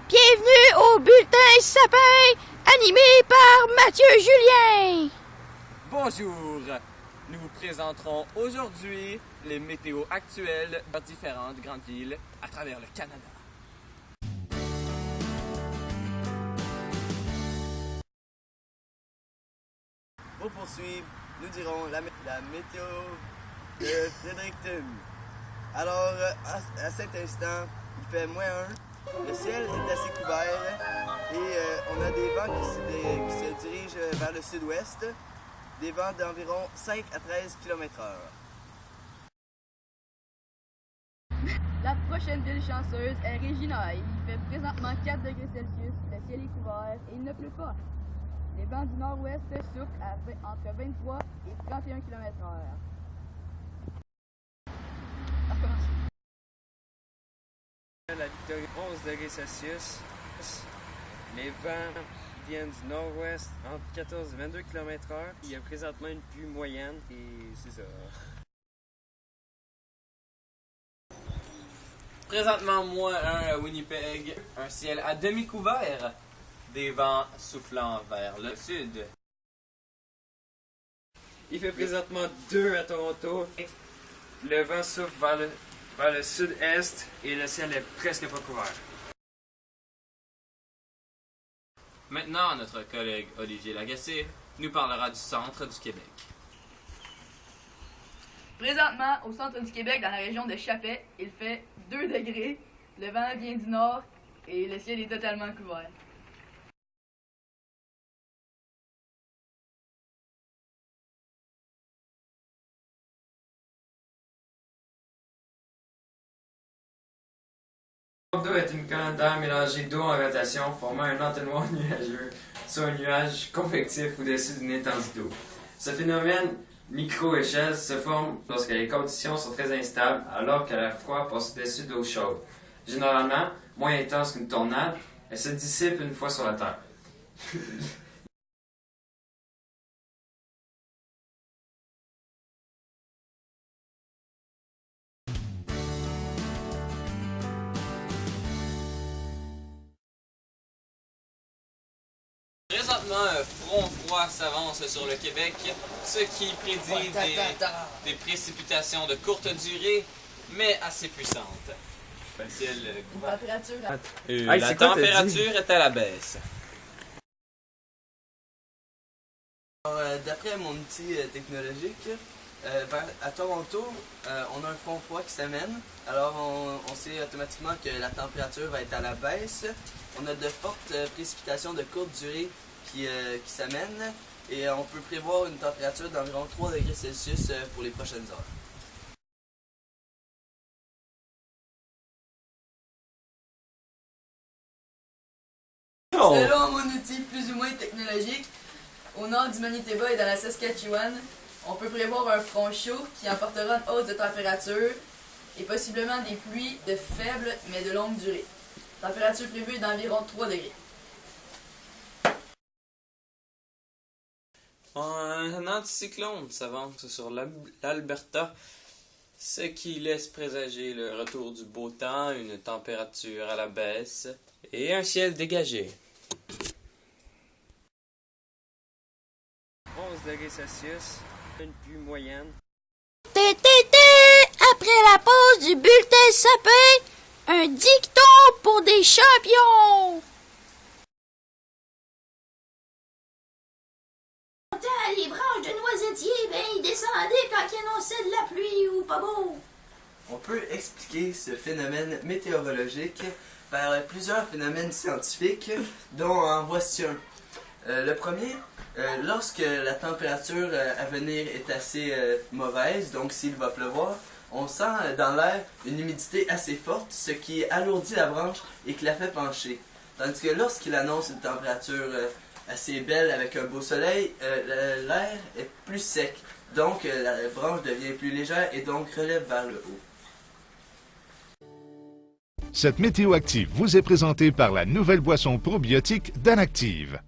Bienvenue au Bulletin Sapin, animé par Mathieu Julien. Bonjour! Nous vous présenterons aujourd'hui les météos actuelles dans différentes grandes villes à travers le Canada. Pour poursuivre, nous dirons la météo de Fredericton. Alors, à cet instant, il fait -1, le ciel est assez couvert et on a des vents qui se dirigent vers le sud-ouest, des vents d'environ 5 à 13 km/h. La prochaine ville chanceuse est Regina. Il fait présentement 4 degrés Celsius, le ciel est couvert et il ne pleut pas. Les vents du nord-ouest soufflent entre 23 et 31 km/h. La Victorie, 11 degrés Celsius. Les vents viennent du nord-ouest entre 14 et 22 km/h. Il y a présentement une pluie moyenne et c'est ça. Présentement, -1 à Winnipeg, un ciel à demi couvert, des vents soufflant vers le sud. Il fait présentement 2 à Toronto. Le vent souffle vers le sud-est et le ciel est presque pas couvert. Maintenant, notre collègue Olivier Lagacé nous parlera du centre du Québec. Présentement, au centre du Québec, dans la région de Chappais, il fait 2 degrés, le vent vient du nord et le ciel est totalement couvert. L'eau est une colonne d'air mélangée d'eau en rotation formant un entonnoir nuageux sur un nuage convectif au-dessus d'une étendue d'eau. Ce phénomène micro-échelle se forme lorsque les conditions sont très instables alors que l'air froid passe au-dessus d'eau chaude. Généralement, moins intense qu'une tornade, elle se dissipe une fois sur la Terre. Présentement, un front froid s'avance sur le Québec, ce qui prédit des précipitations de courte durée, mais assez puissantes. Le ciel couvert. La température est à la baisse. D'après mon outil technologique, à Toronto, on a un front froid qui s'amène. Alors on sait automatiquement que la température va être à la baisse. On a de fortes précipitations de courte durée qui s'amènent et on peut prévoir une température d'environ 3 degrés Celsius pour les prochaines heures. Selon mon outil plus ou moins technologique, au nord du Manitoba et dans la Saskatchewan, on peut prévoir un front chaud qui emportera une hausse de température et possiblement des pluies de faible mais de longue durée. Température prévue d'environ 3 degrés. Un anticyclone s'avance sur l'Alberta, ce qui laisse présager le retour du beau temps, une température à la baisse et un ciel dégagé. 11 degrés Celsius, une pluie moyenne. Après la pause du Bulletin Sapin, un dicton pour des champions. Les branches de noisetier, ils descendaient quand ils annonçaient de la pluie ou pas beau. On peut expliquer ce phénomène météorologique par plusieurs phénomènes scientifiques, dont en voici un. Le premier, lorsque la température à venir est assez mauvaise, donc s'il va pleuvoir, on sent dans l'air une humidité assez forte, ce qui alourdit la branche et qui la fait pencher. Tandis que lorsqu'il annonce une température assez belle avec un beau soleil, l'air est plus sec. Donc la branche devient plus légère et donc relève vers le haut. Cette météo active vous est présentée par la nouvelle boisson probiotique d'Anactive.